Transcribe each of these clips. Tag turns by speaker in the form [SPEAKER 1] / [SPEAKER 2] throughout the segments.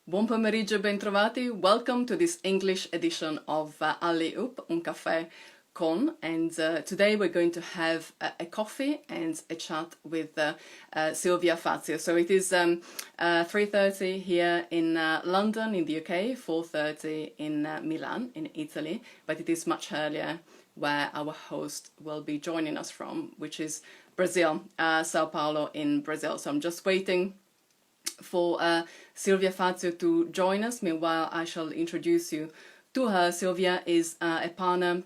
[SPEAKER 1] Buon pomeriggio, bentrovati. Welcome to this English edition of Alley Up, Un Café Con. And today we're going to have a coffee and a chat with Silvia Fazio. So it is 3:30 here in London, in the UK, 4:30 in Milan, in Italy. But it is much earlier where our host will be joining us from, which is Brazil, Sao Paulo in Brazil. So I'm just waiting for Silvia Fazio to join us. Meanwhile, I shall introduce you to her. Silvia is a partner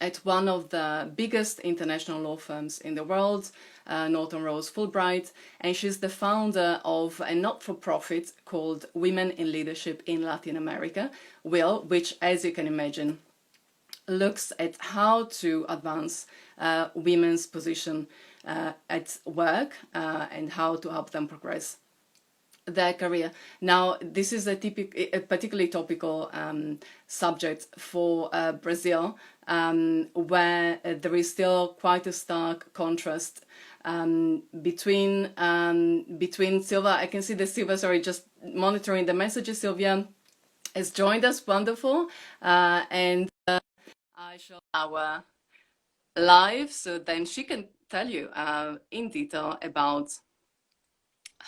[SPEAKER 1] at one of the biggest international law firms in the world, Norton Rose Fulbright, and she's the founder of a not-for-profit called Women in Leadership in Latin America, which, as you can imagine, looks at how to advance women's position at work and how to help them progress their career. Now, this is a particularly topical subject for Brazil, where there is still quite a stark contrast between Silvia. I can see that Silvia, sorry, just monitoring the messages. Silvia has joined us, wonderful, and I shall our live, so then she can tell you in detail about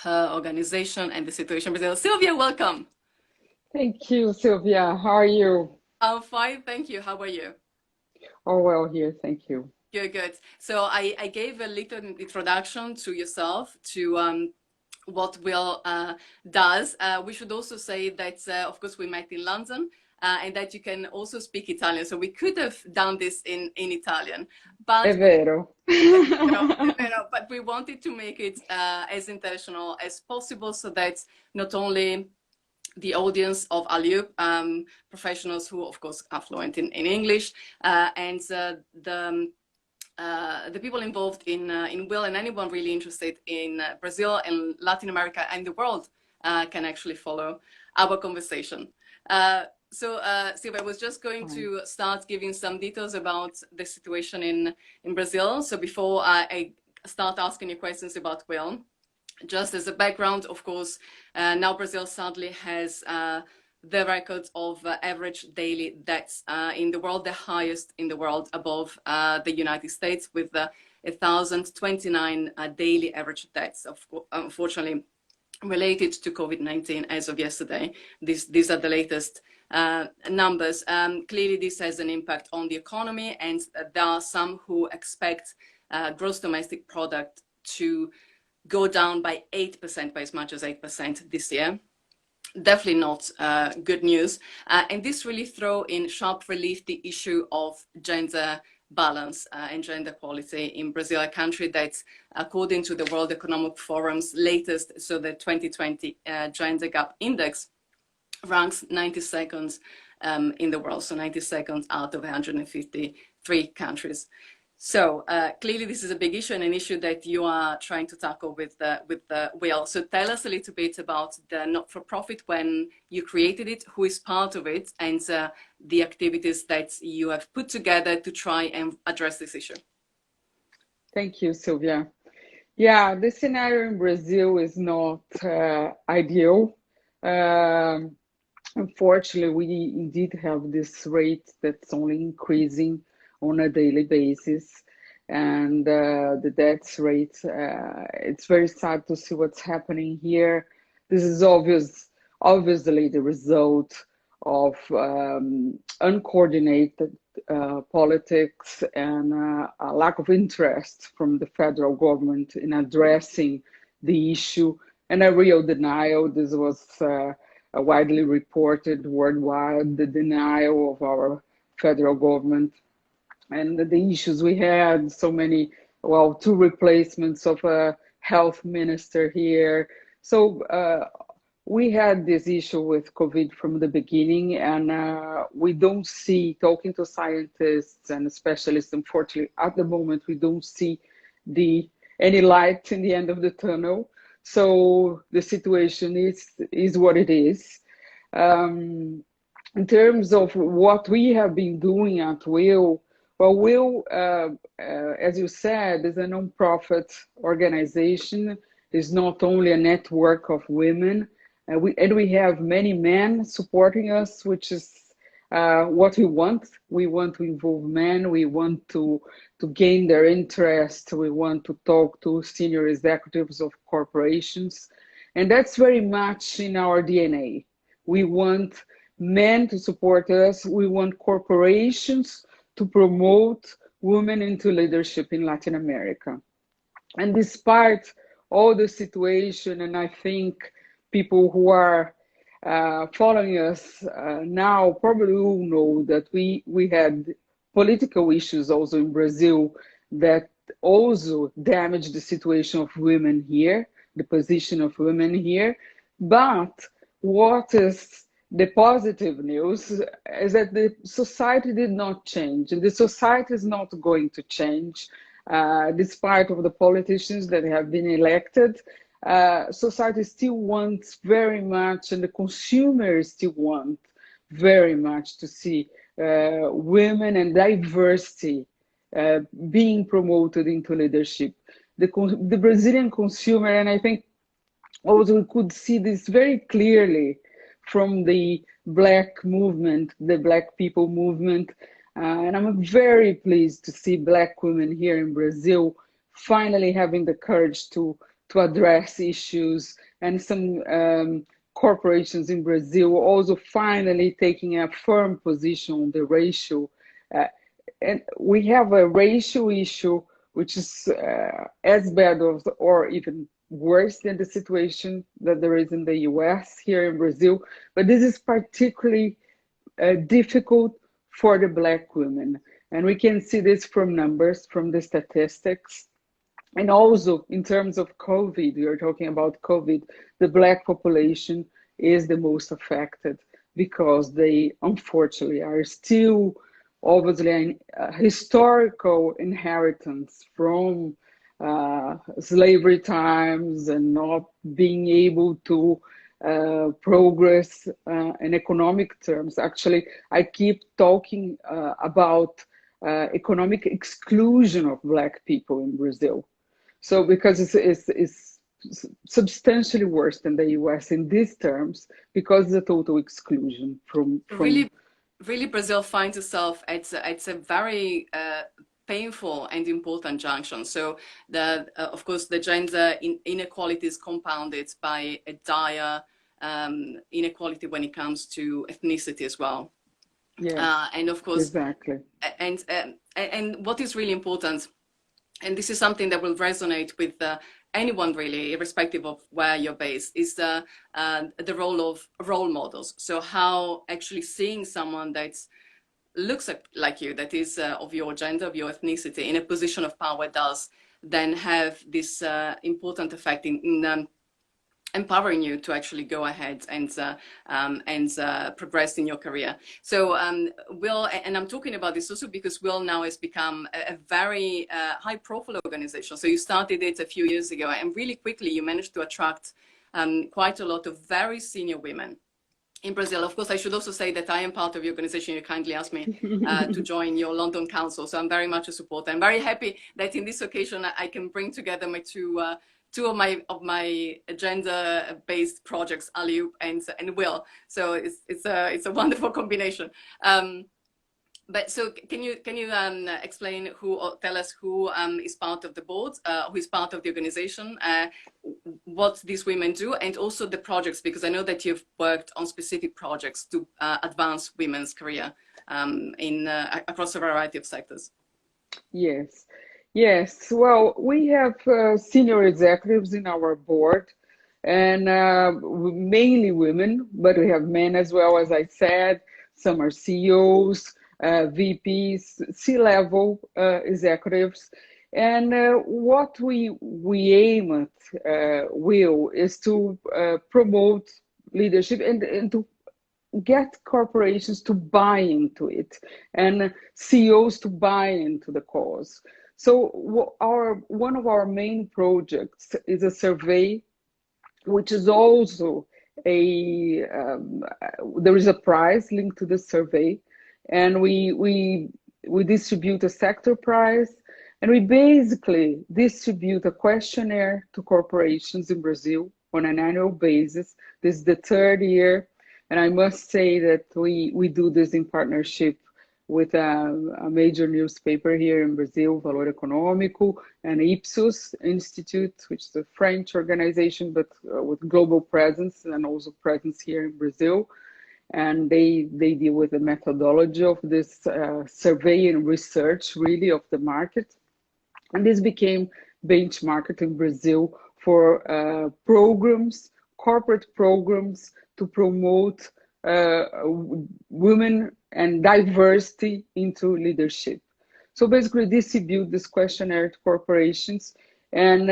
[SPEAKER 1] her organization and the situation in Brazil. Silvia, welcome.
[SPEAKER 2] Thank you, Silvia. How are you?
[SPEAKER 1] I'm fine, thank you. How are you?
[SPEAKER 2] Oh, well here, thank you.
[SPEAKER 1] Good, good. So I gave a little introduction to yourself, to what Will does. We should also say that, of course, we met in London. And that you can also speak Italian. So we could have done this in Italian, but
[SPEAKER 2] È vero.
[SPEAKER 1] but we wanted to make it as international as possible, so that not only the audience of Aliup, professionals who, of course, are fluent in English, and the people involved in Will and anyone really interested in Brazil and Latin America and the world can actually follow our conversation. So Silvia, I was just going to start giving some details about the situation in Brazil. So before I start asking you questions about Will, just as a background, of course, now Brazil sadly has the record of average daily deaths in the world, the highest in the world, above the United States, with 1,029 daily average deaths, unfortunately related to COVID-19 as of yesterday. These are the latest numbers. Clearly, this has an impact on the economy, and there are some who expect gross domestic product to go down by 8%, by as much as 8% this year. Definitely not good news. And this really throw in sharp relief the issue of gender balance and gender equality in Brazil, a country that, according to the World Economic Forum's latest, so the 2020 Gender Gap Index, ranks 92nd in the world, so 92nd out of 153 countries. So clearly this is a big issue, and an issue that you are trying to tackle with Will. So tell us a little bit about the not-for-profit, when you created it, who is part of it, and the activities that you have put together to try and address this issue.
[SPEAKER 2] Thank you, Silvia. Yeah, the scenario in Brazil is not ideal. Unfortunately, we indeed have this rate that's only increasing on a daily basis, and the death rate, it's very sad to see what's happening here. This is obviously the result of uncoordinated politics and a lack of interest from the federal government in addressing the issue, and a real denial. This was widely reported worldwide, the denial of our federal government and the issues we had. So many, well, 2 replacements of a health minister here. So we had this issue with COVID from the beginning, and we don't see, talking to scientists and specialists, unfortunately, at the moment, we don't see any light in the end of the tunnel. So the situation is what it is. In terms of what we have been doing at Will, well, Will, as you said, is a non-profit organization. It's not only a network of women We have many men supporting us, which is what we want. We want to involve men. We want to gain their interest. We want to talk to senior executives of corporations. And that's very much in our DNA. We want men to support us. We want corporations to promote women into leadership in Latin America. And despite all the situation, and I think people who are following us now probably will know that we had political issues also in Brazil that also damaged the situation of women here, the position of women here. But what is the positive news is that the society did not change, and the society is not going to change despite of the politicians that have been elected. Society still wants very much, and the consumers still want very much to see women and diversity being promoted into leadership. The Brazilian consumer, and I think also we could see this very clearly from the Black movement, the Black people movement. And I'm very pleased to see Black women here in Brazil finally having the courage to address issues, and some corporations in Brazil also finally taking a firm position on the racial. And we have a racial issue which is as bad or even worse than the situation that there is in the US here in Brazil. But this is particularly difficult for the Black women. And we can see this from numbers, from the statistics. And also in terms of COVID, we are talking about COVID, the Black population is the most affected because they unfortunately are still obviously a historical inheritance from slavery times and not being able to progress in economic terms. Actually, I keep talking about economic exclusion of Black people in Brazil. So because it's substantially worse than the US in these terms, because it's a total exclusion from
[SPEAKER 1] Really, Brazil finds itself at a very painful and important junction. So of course, the gender inequality is compounded by a dire inequality when it comes to ethnicity as well.
[SPEAKER 2] Yeah,
[SPEAKER 1] and of course,
[SPEAKER 2] exactly.
[SPEAKER 1] And what is really important, and this is something that will resonate with anyone really, irrespective of where you're based, is the role of role models. So how actually seeing someone that looks like you, that is of your gender, of your ethnicity, in a position of power does then have this important effect in empowering you to actually go ahead and progress in your career. So Will, and I'm talking about this also because Will now has become a very high-profile organization. So you started it a few years ago, and really quickly you managed to attract quite a lot of very senior women in Brazil. Of course, I should also say that I am part of your organization. You kindly asked me to join your London Council, so I'm very much a supporter. I'm very happy that in this occasion I can bring together my two of my gender-based projects, Aliup and Will. So it's a wonderful combination. But so can you explain tell us who is part of the board, who is part of the organization, what these women do, and also the projects, because I know that you've worked on specific projects to advance women's career across a variety of sectors.
[SPEAKER 2] Yes. Yes, well, we have senior executives in our board, and mainly women, but we have men as well, as I said. Some are CEOs, VPs, C-level executives. And what we aim at, Will, is to promote leadership and to get corporations to buy into it and CEOs to buy into the cause. So one of our main projects is a survey, which is also there is a prize linked to the survey, and we distribute a sector prize, and we basically distribute a questionnaire to corporations in Brazil on an annual basis This is the third year, and I must say that we do this in partnership with a major newspaper here in Brazil, Valor Econômico, and Ipsos Institute, which is a French organization, but with global presence and also presence here in Brazil. And they deal with the methodology of this survey and research, really, of the market. And this became benchmarked in Brazil for programs, corporate programs to promote women and diversity into leadership. So basically, distribute this questionnaire to corporations, and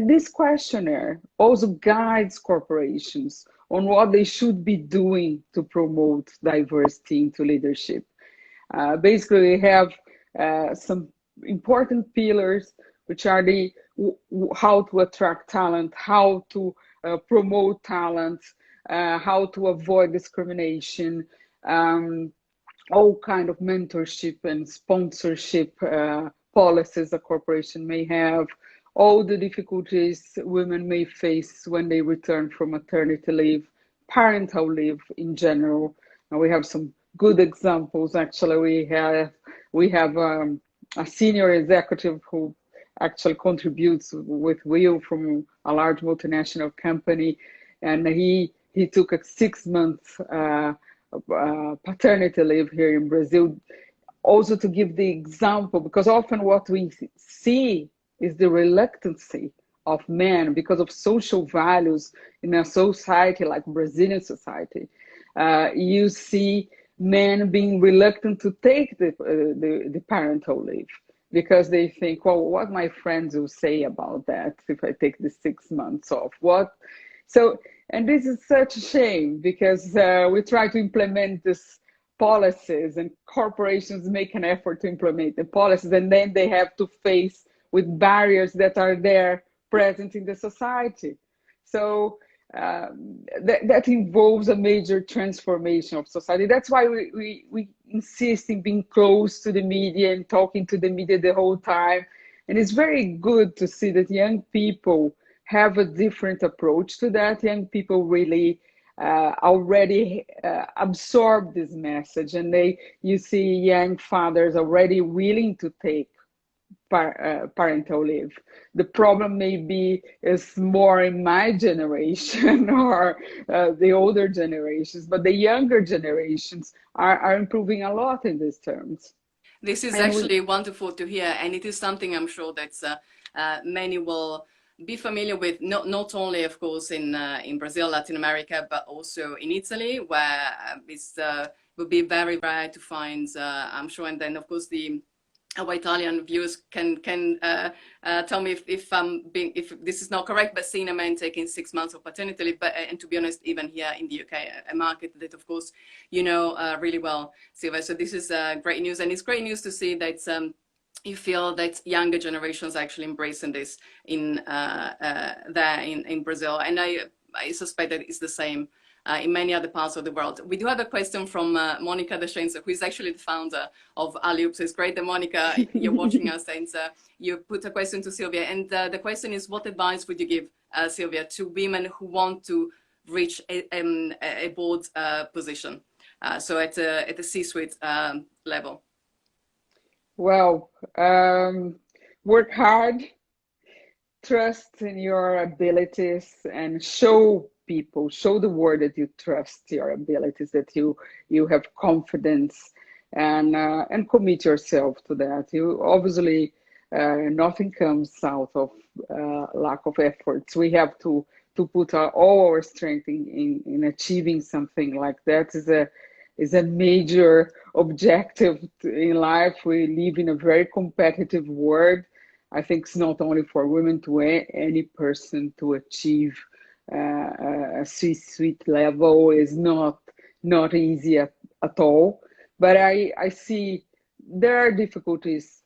[SPEAKER 2] this questionnaire also guides corporations on what they should be doing to promote diversity into leadership. Basically, we have some important pillars, which are the how to attract talent, how to promote talent, how to avoid discrimination, all kind of mentorship and sponsorship policies a corporation may have, all the difficulties women may face when they return from maternity leave, parental leave in general. And we have some good examples. Actually, we have a senior executive who actually contributes with Will from a large multinational company, and he took a 6-month paternity leave here in Brazil, also to give the example, because often what we see is the reluctancy of men because of social values in a society like Brazilian society. You see men being reluctant to take the parental leave because they think, well, what my friends will say about that if I take the 6 months off? What? So, and this is such a shame because we try to implement this policies and corporations make an effort to implement the policies, and then they have to face with barriers that are there present in the society. So that involves a major transformation of society. That's why we insist in being close to the media and talking to the media the whole time. And it's very good to see that young people have a different approach to that. Young people really already absorb this message, and you see young fathers already willing to take parental leave. The problem maybe is more in my generation or the older generations, but the younger generations are improving a lot in these terms.
[SPEAKER 1] This is actually wonderful to hear, and it is something I'm sure that many will be familiar with, not only, of course, in Brazil, Latin America, but also in Italy, where it would be very rare to find, I'm sure. And then, of course, our Italian viewers can tell me if this is not correct, but seeing a man taking 6 months of paternity leave, and to be honest, even here in the UK, a market that, of course, you know really well, Silvia. So this is great news, and it's great news to see that you feel that younger generations are actually embracing this there in Brazil, and I suspect that it's the same in many other parts of the world. We do have a question from Monica Descenza, who is actually the founder of Alley-Oop. So it's great that, Monica, you're watching us, and you put a question to Silvia. And the question is, what advice would you give, Silvia, to women who want to reach a board position, so at a C-suite level?
[SPEAKER 2] Well, work hard, trust in your abilities, and show the world that you trust your abilities, that you have confidence, and commit yourself to that. You obviously nothing comes out of lack of efforts. We have to put all our strength in achieving something like that. Is a major objective in life. We live in a very competitive world. I think it's not only for women, to any person to achieve a C-suite level is not easy at all. But I see there are difficulties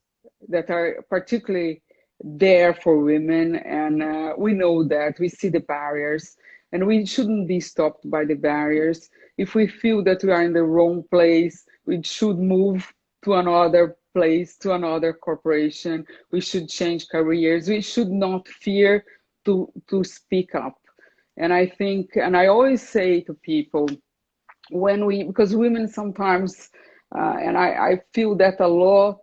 [SPEAKER 2] that are particularly there for women, and we know that. We see the barriers, and we shouldn't be stopped by the barriers. If we feel that we are in the wrong place, we should move to another place, to another corporation. We should change careers. We should not fear to speak up. And I think, and I always say to people, because women sometimes, and I feel that a lot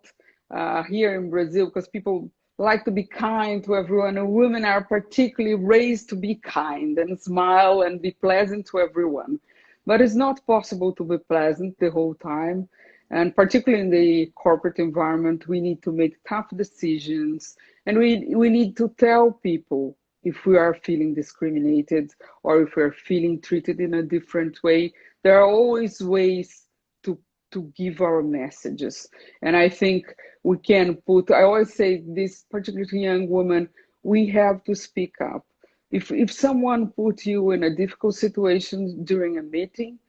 [SPEAKER 2] here in Brazil, because people like to be kind to everyone, and women are particularly raised to be kind and smile and be pleasant to everyone. But it's not possible to be pleasant the whole time. And particularly in the corporate environment, we need to make tough decisions, and we need to tell people if we are feeling discriminated or if we're feeling treated in a different way. There are always ways to give our messages. And I think we can I always say this, particularly young women, we have to speak up. If someone put you in a difficult situation during a meeting,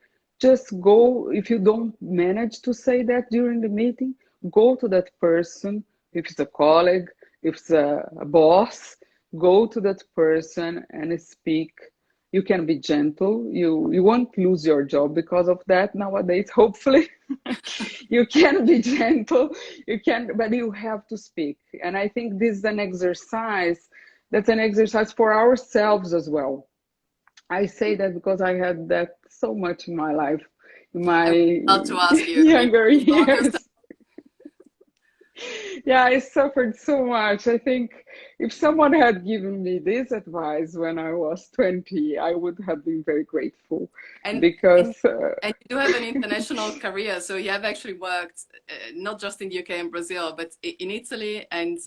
[SPEAKER 2] just go. If you don't manage to say that during the meeting, go to that person. If it's a colleague, if it's a boss, go to that person and speak. You can be gentle. You won't lose your job because of that nowadays, hopefully. You can be gentle, you can, but you have to speak. And I think this is an exercise, that's an exercise for ourselves as well. I say that because I had that so much in my life, in
[SPEAKER 1] I was
[SPEAKER 2] my
[SPEAKER 1] about to ask you, I mean,
[SPEAKER 2] younger
[SPEAKER 1] you saw yourself.
[SPEAKER 2] years. Yeah, I suffered so much. I think if someone had given me this advice when I was 20, I would have been very grateful
[SPEAKER 1] and
[SPEAKER 2] because,
[SPEAKER 1] and and you do have an international career, so you have actually worked not just in the UK and Brazil, but in Italy. And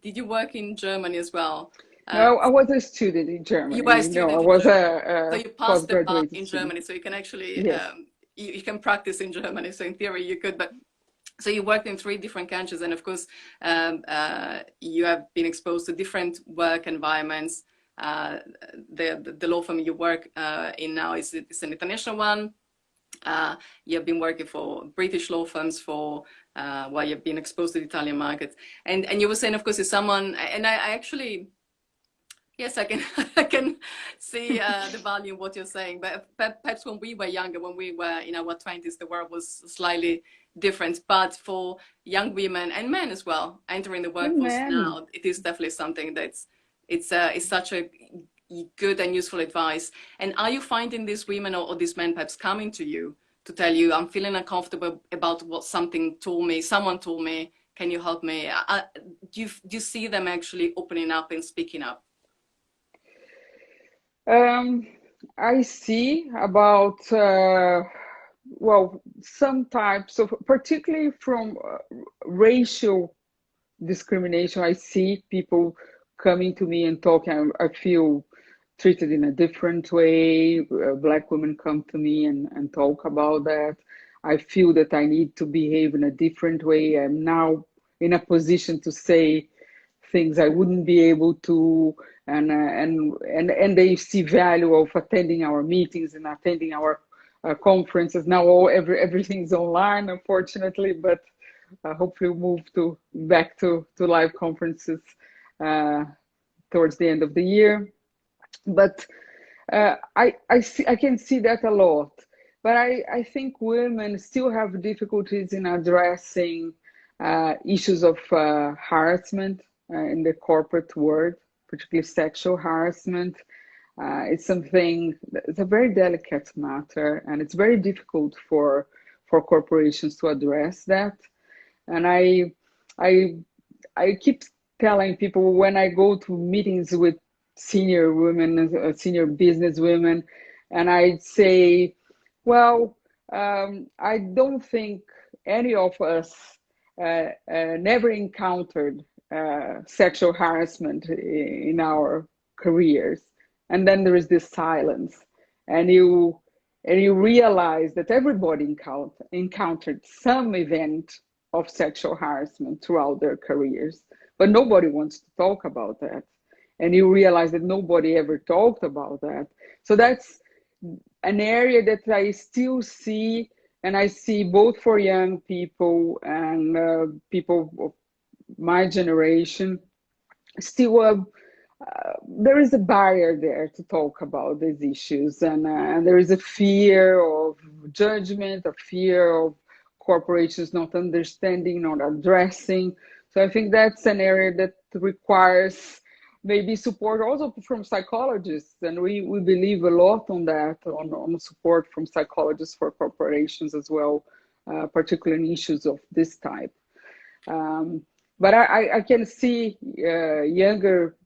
[SPEAKER 1] did you work in Germany as well? Uh,
[SPEAKER 2] no, I was a student in
[SPEAKER 1] you were a
[SPEAKER 2] Germany. No, I
[SPEAKER 1] student in
[SPEAKER 2] was
[SPEAKER 1] Germany, so
[SPEAKER 2] a
[SPEAKER 1] you passed the bar
[SPEAKER 2] postgraduate
[SPEAKER 1] in
[SPEAKER 2] student.
[SPEAKER 1] Germany, so you can actually
[SPEAKER 2] Yes,
[SPEAKER 1] you can practice in Germany. So in theory, you could, but so you worked in three different countries, and of course, you have been exposed to different work environments. Uh, the law firm you work in now is an international one. You have been working for British law firms for while you've been exposed to the Italian market, and you were saying, of course, is someone, and I actually. Yes, I can. I can see the value in what you're saying. But perhaps when we were younger, when we were in our 20s, the world was slightly different. But for young women and men as well, entering the
[SPEAKER 2] and
[SPEAKER 1] workforce
[SPEAKER 2] man.
[SPEAKER 1] now, it is definitely something that's it's such a good and useful advice. And are you finding these women or these men perhaps coming to you to tell you, I'm feeling uncomfortable about what someone told me, can you help me? Do you see them actually opening up and speaking up?
[SPEAKER 2] Um, I see about, well, some types of, particularly from racial discrimination. I see people coming to me and talking. I feel treated in a different way. Black women come to me and talk about that. I feel that I need to behave in a different way. I'm now in a position to say things I wouldn't be able to, and they see value of attending our meetings and attending our conferences. Now everything's online, unfortunately, but hopefully we'll move back to live conferences uh, towards the end of the year. But I can see that a lot. But I think women still have difficulties in addressing issues of harassment in the corporate world, particularly sexual harassment. It's something, it's a very delicate matter, and it's very difficult for corporations to address that. And I I keep telling people when I go to meetings with senior women, senior business women, and I say, well, I don't think any of us never encountered sexual harassment in our careers. And then there is this silence, and you realize that everybody encountered some event of sexual harassment throughout their careers, but nobody wants to talk about that. And you realize that nobody ever talked about that. So that's an area that I still see, and I see both for young people and people of my generation, still there is a barrier there to talk about these issues, and there is a fear of judgment, a fear of corporations not understanding, not addressing. So I think that's an area that requires maybe support also from psychologists. And we believe a lot on that, on support from psychologists for corporations as well, particularly in issues of this type. But I can see younger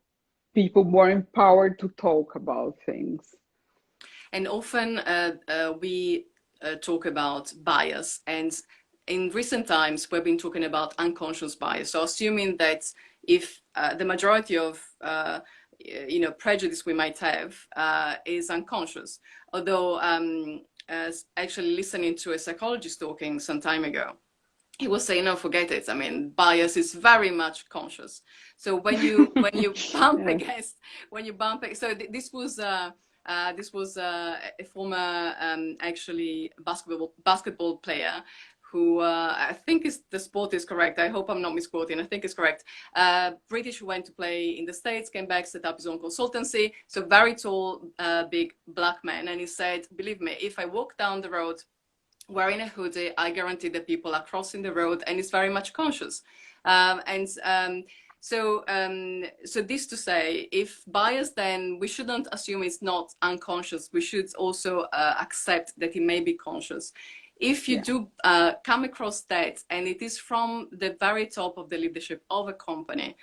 [SPEAKER 2] people more empowered to talk about things.
[SPEAKER 1] And often we talk about bias, and in recent times we've been talking about unconscious bias. So assuming that if the majority of prejudice we might have is unconscious, although actually listening to a psychologist talking some time ago, he was saying, no, forget it. I mean, bias is very much conscious. So when you bump
[SPEAKER 2] Yes.
[SPEAKER 1] against, so this was a former actually basketball player who I think is the sport is correct. I hope I'm not misquoting. I think it's correct. British who went to play in the States, came back, set up his own consultancy. So very tall, big black man, and he said, believe me, if I walk down the road wearing a hoodie, I guarantee that people are crossing the road, and it's very much conscious. So this to say, if bias, then we shouldn't assume it's not unconscious. We should also accept that it may be conscious. If you do come across that, and it is from the very top of the leadership of a company,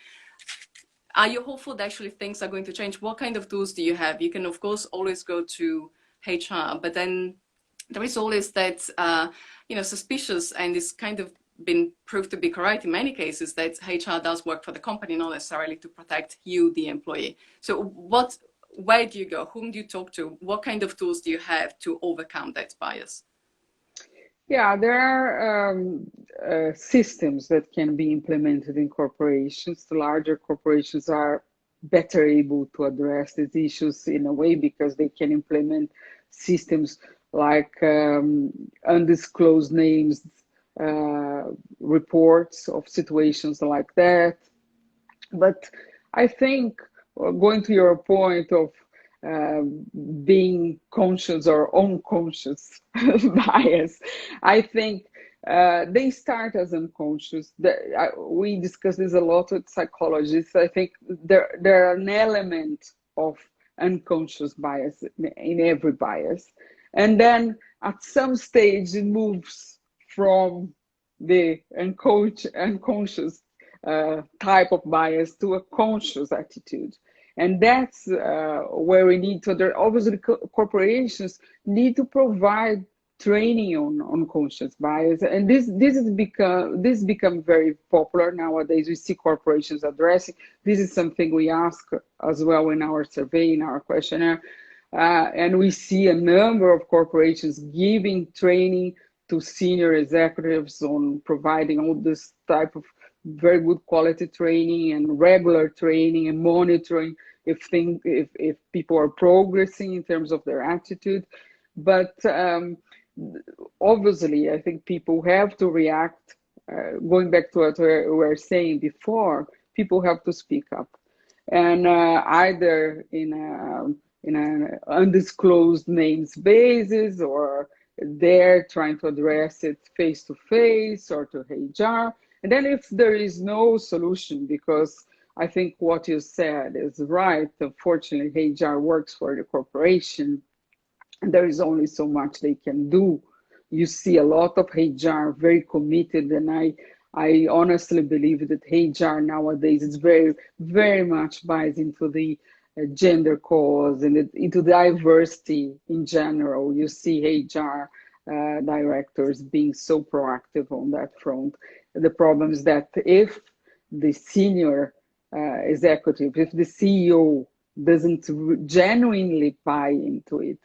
[SPEAKER 1] are you hopeful that actually things are going to change? What kind of tools do you have? You can, of course, always go to HR, but then there is always that, suspicious, and it's kind of been proved to be correct in many cases, that HR does work for the company, not necessarily to protect you, the employee. So where do you go? Whom do you talk to? What kind of tools do you have to overcome that bias?
[SPEAKER 2] Yeah, there are systems that can be implemented in corporations. The larger corporations are better able to address these issues in a way because they can implement systems like undisclosed names, reports of situations like that. But I think, going to your point of being conscious or unconscious bias, I think they start as unconscious. We discuss this a lot with psychologists. I think there are an element of unconscious bias in every bias. And then at some stage, it moves from the unconscious type of bias to a conscious attitude. And that's where we need to, obviously, corporations need to provide training on conscious bias. And this become very popular nowadays. We see corporations addressing. This is something we ask as well in our survey, in our questionnaire. And we see a number of corporations giving training to senior executives on providing all this type of very good quality training and regular training and monitoring if people are progressing in terms of their attitude. But obviously, I think people have to react. Going back to what we were saying before, people have to speak up, and either in an undisclosed names basis, or they're trying to address it face to face or to HR. And then if there is no solution, because I think what you said is right, unfortunately, HR works for the corporation, and there is only so much they can do. You see a lot of HR very committed, and I honestly believe that HR nowadays is very, very much buys into the gender cause and into diversity in general. You see HR directors being so proactive on that front. The problem is that if the senior executive, if the CEO doesn't genuinely buy into it,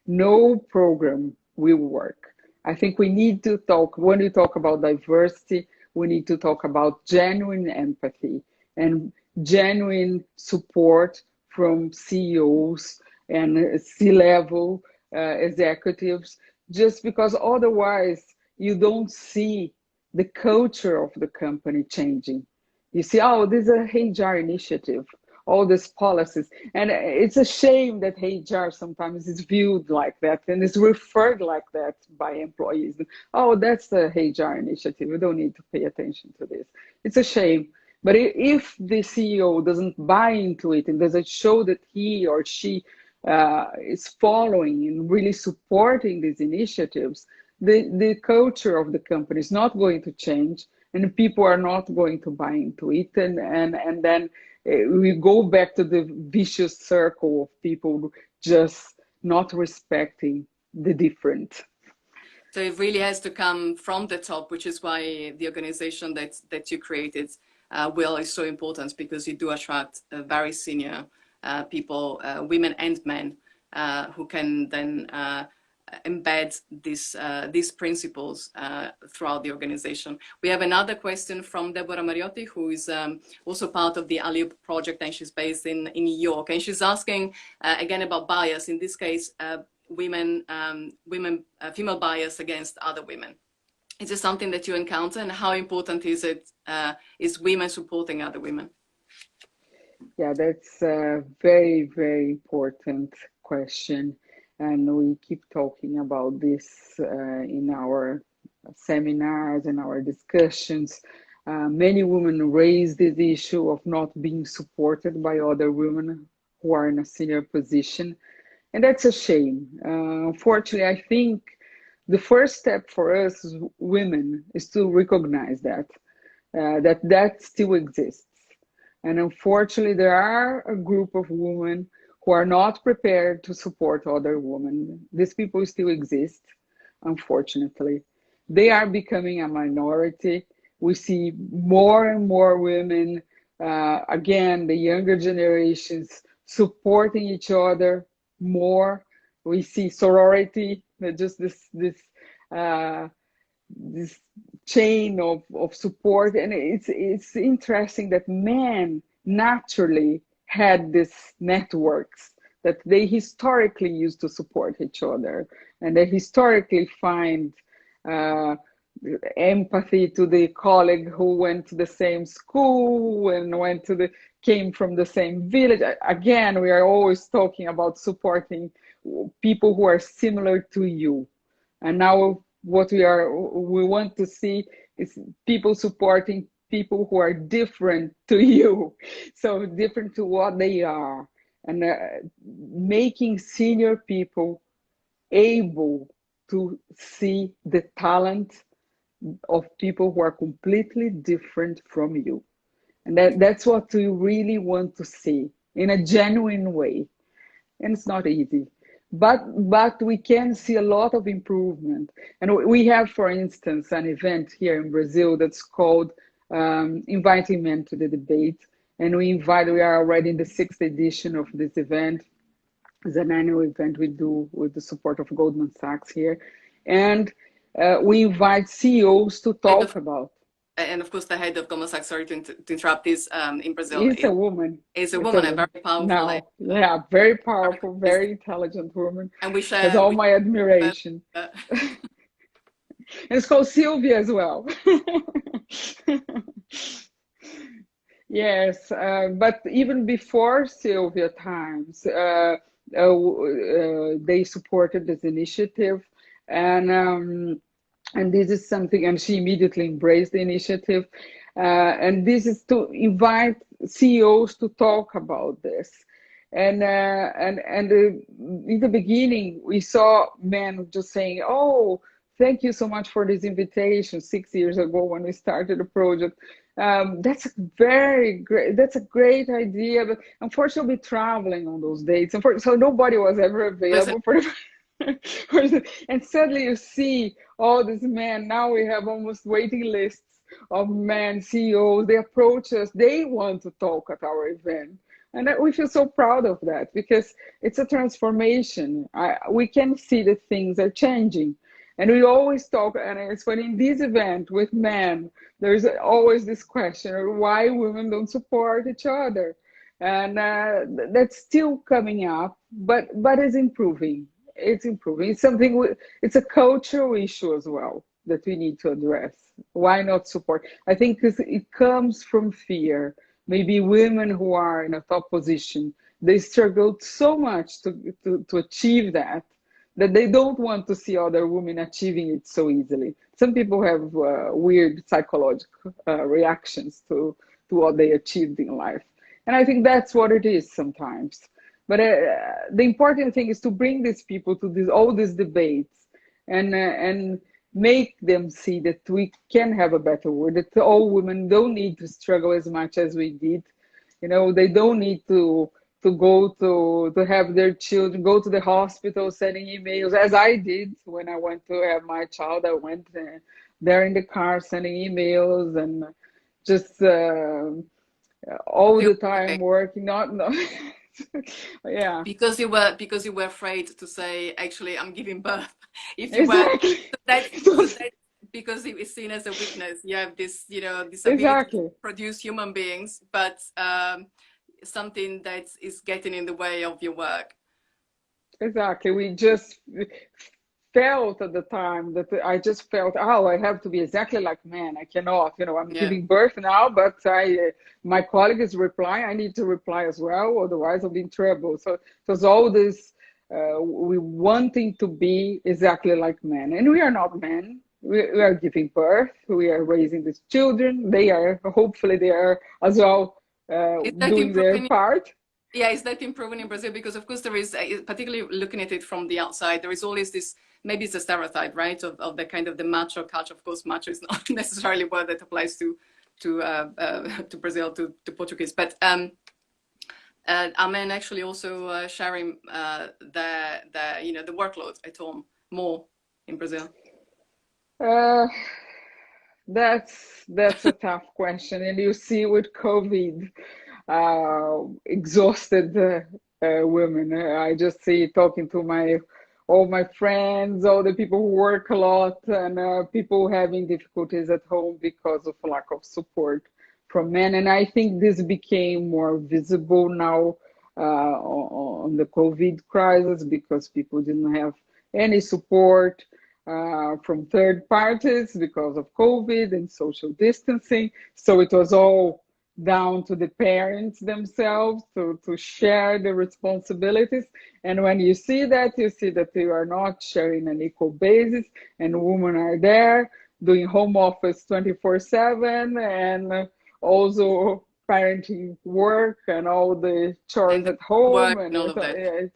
[SPEAKER 2] no program will work. I think we need to talk, when we talk about diversity, we need to talk about genuine empathy and genuine support from CEOs and C-level executives, just because otherwise you don't see the culture of the company changing. You see, oh, this is a HR initiative, all these policies. And it's a shame that HR sometimes is viewed like that and is referred like that by employees. Oh, that's the HR initiative. We don't need to pay attention to this. It's a shame, But if the CEO doesn't buy into it and doesn't show that he or she is following and really supporting these initiatives, the culture of the company is not going to change, and people are not going to buy into it. And then we go back to the vicious circle of people just not respecting the different.
[SPEAKER 1] So it really has to come from the top, which is why the organization that you created, Will, is so important, because you do attract very senior people, women and men, who can then embed these principles throughout the organization. We have another question from Deborah Mariotti, who is also part of the Alley project, and she's based in New York. And she's asking again about bias, in this case, female bias against other women. Is this something that you encounter, and how important is it, is women supporting other women?
[SPEAKER 2] Yeah, that's a very, very important question. And we keep talking about this in our seminars and our discussions. Many women raise this issue of not being supported by other women who are in a senior position. And that's a shame. Unfortunately, I think the first step for us as women is to recognize that still exists. And unfortunately, there are a group of women who are not prepared to support other women. These people still exist, unfortunately. They are becoming a minority. We see more and more women, again, the younger generations, supporting each other more. We see sorority, just this chain of support. And it's interesting that men naturally had these networks that they historically used to support each other, and they historically find empathy to the colleague who went to the same school and came from the same village. Again, we are always talking about supporting people who are similar to you. And now what we want to see is people supporting people who are different to you, so different to what they are, and making senior people able to see the talent of people who are completely different from you. And that's what we really want to see in a genuine way. And it's not easy, but we can see a lot of improvement. And we have, for instance, an event here in Brazil that's called Inviting Men to the Debate. And we are already in the 6th edition of this event. It's an annual event we do with the support of Goldman Sachs here. And we invite CEOs to talk about.
[SPEAKER 1] And of course, the head of Goldman Sachs, sorry to interrupt, is in Brazil.
[SPEAKER 2] Is a woman.
[SPEAKER 1] Is a woman, a very powerful lady.
[SPEAKER 2] Yeah, very powerful, very intelligent woman.
[SPEAKER 1] And we share.
[SPEAKER 2] Has all my admiration. And it's called Silvia as well. Yes, but even before Silvia times, they supported this initiative, and this is something, and she immediately embraced the initiative, and this is to invite CEOs to talk about this. And in the beginning, we saw men just saying, "Oh, thank you so much for this invitation." 6 years ago, when we started the project, that's a great idea. But unfortunately, we'll be traveling on those dates, so nobody was ever available for the. And suddenly you see all these men. Now we have almost waiting lists of men CEOs. They approach us. They want to talk at our event. And we feel so proud of that, because it's a transformation. We can see that things are changing. And we always talk, and it's when in this event with men, there's always this question of why women don't support each other. And that's still coming up, but it's improving. It's improving. It's a cultural issue as well that we need to address. Why not support? I think because it comes from fear. Maybe women who are in a top position, they struggled so much to achieve that they don't want to see other women achieving it so easily. Some people have weird psychological reactions to to what they achieved in life. And I think that's what it is sometimes. But the important thing is to bring these people to all these debates and make them see that we can have a better world, that all women don't need to struggle as much as we did. They don't need to go to have their children go to the hospital sending emails, as I did when I went to have my child. I went there in the car sending emails and just all the time working. Not yeah.
[SPEAKER 1] Because you were afraid to say, actually, I'm giving birth. If you
[SPEAKER 2] Exactly.
[SPEAKER 1] were, because it is seen as a weakness. You have this, this ability
[SPEAKER 2] Exactly.
[SPEAKER 1] to produce human beings, but something that is getting in the way of your work.
[SPEAKER 2] Exactly. We just felt at the time that I just felt, oh, I have to be exactly like men. I cannot, I'm giving birth now, but my colleague is replying. I need to reply as well, otherwise I'll be in trouble. So it was all this, we wanting to be exactly like men, and we are not men. We are giving birth. We are raising these children. Hopefully they are as well doing their part.
[SPEAKER 1] Yeah, is that improving in Brazil? Because of course there is, particularly looking at it from the outside, there is always this, maybe it's a stereotype, right, of the kind of the macho culture. Of course, macho is not necessarily a word that applies to Brazil, to Portuguese, but are men actually also sharing the workload at home more in Brazil?
[SPEAKER 2] That's a tough question, and you see with COVID, exhausted women. I just see talking to all my friends, all the people who work a lot, and people having difficulties at home because of lack of support from men. And I think this became more visible now on the COVID crisis because people didn't have any support from third parties because of COVID and social distancing. So it was all down to the parents themselves to share the responsibilities. And when you see that you are not sharing an equal basis, and women are there doing home office 24/7 and also parenting work and all the chores at home
[SPEAKER 1] and all of that.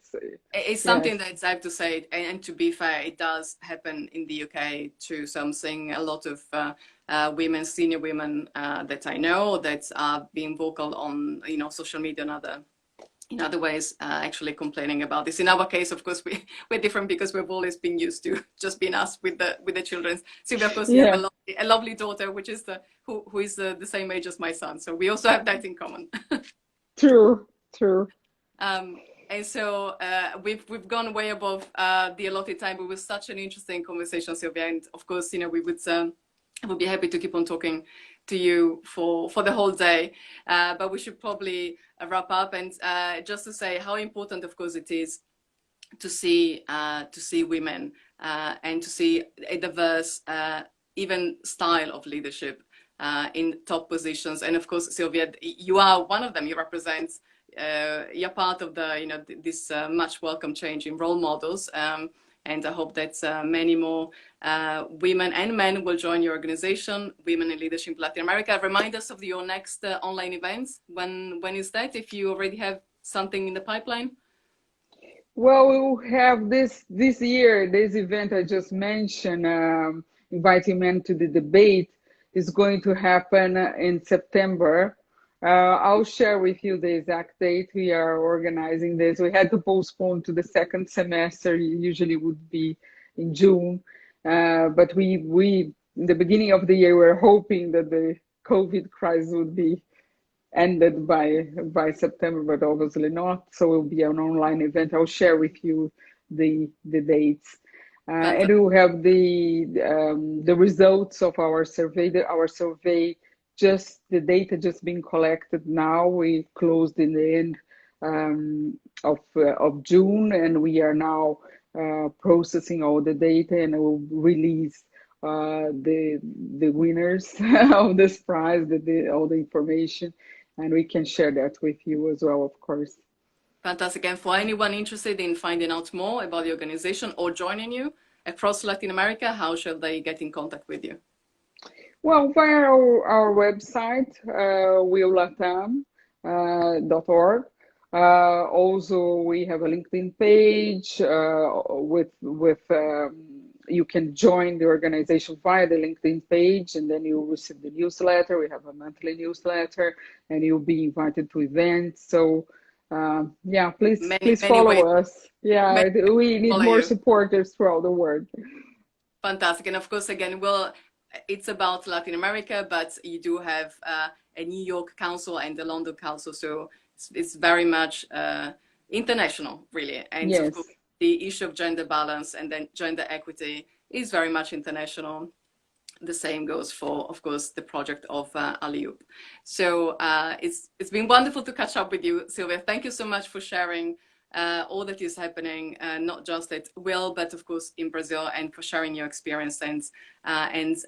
[SPEAKER 1] It's something
[SPEAKER 2] yes.
[SPEAKER 1] that I have to say, and to be fair, it does happen in the UK too. So I'm seeing a lot of women, senior women that I know that are being vocal on social media and in other ways, actually complaining about this. In our case, of course, we're different because we've always been used to just being us with the children. Silvia, of course, you have a lovely daughter, which is who is the same age as my son. So we also have that in common.
[SPEAKER 2] True.
[SPEAKER 1] And so we've gone way above the allotted time, but it was such an interesting conversation, Silvia. And of course, we would be happy to keep on talking to you for the whole day. But we should probably wrap up. And just to say how important, of course, it is to see women and to see a diverse, even style of leadership in top positions. And of course, Silvia, you are one of them. You represent. You're part of this much welcome change in role models, and I hope that many more women and men will join your organization, Women in Leadership Latin America. Remind us of your next online events. When is that? If you already have something in the pipeline?
[SPEAKER 2] Well, we will have this year. This event I just mentioned, inviting men to the debate, is going to happen in September. I'll share with you the exact date. We are organizing this. We had to postpone to the second semester. Usually would be in June, but we in the beginning of the year we're hoping that the COVID crisis would be ended by September, but obviously not. So it will be an online event. I'll share with you the dates. And we will have the results of our survey. Our survey, just the data just being collected now. We closed in the end of June, and we are now processing all the data, and we'll release the winners of this prize, all the information, and we can share that with you as well, of course.
[SPEAKER 1] Fantastic. And for anyone interested in finding out more about the organization or joining you across Latin America, how shall they get in contact with you?
[SPEAKER 2] Well, via our website, willlatam.org. Also, we have a LinkedIn page you can join the organization via the LinkedIn page, and then you'll receive the newsletter. We have a monthly newsletter, and you'll be invited to events. So, yeah,
[SPEAKER 1] Many,
[SPEAKER 2] please
[SPEAKER 1] many ways,
[SPEAKER 2] follow us. Yeah,
[SPEAKER 1] many ways
[SPEAKER 2] we
[SPEAKER 1] to
[SPEAKER 2] need
[SPEAKER 1] follow
[SPEAKER 2] more
[SPEAKER 1] you.
[SPEAKER 2] supporters throughout the world.
[SPEAKER 1] Fantastic. And of course, again, well, it's about Latin America, but you do have a New York council and the London council. So it's very much international, really. And of course,
[SPEAKER 2] Yes.
[SPEAKER 1] the issue of gender balance and then gender equity is very much international. The same goes for, of course, the project of Alioup. So it's been wonderful to catch up with you, Silvia. Thank you so much for sharing all that is happening, not just at Will, but of course in Brazil, and for sharing your experience and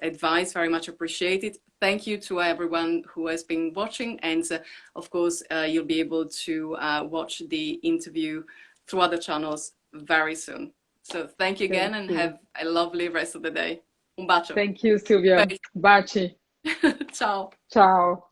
[SPEAKER 1] advice. Very much appreciated. Thank you to everyone who has been watching, and of course you'll be able to watch the interview through other channels very soon. So thank you again,
[SPEAKER 2] Thank
[SPEAKER 1] and
[SPEAKER 2] you.
[SPEAKER 1] have a lovely rest of the day. Un bacio.
[SPEAKER 2] Thank you, Silvia.
[SPEAKER 1] Beijo.
[SPEAKER 2] Baci.
[SPEAKER 1] Ciao.
[SPEAKER 2] Ciao.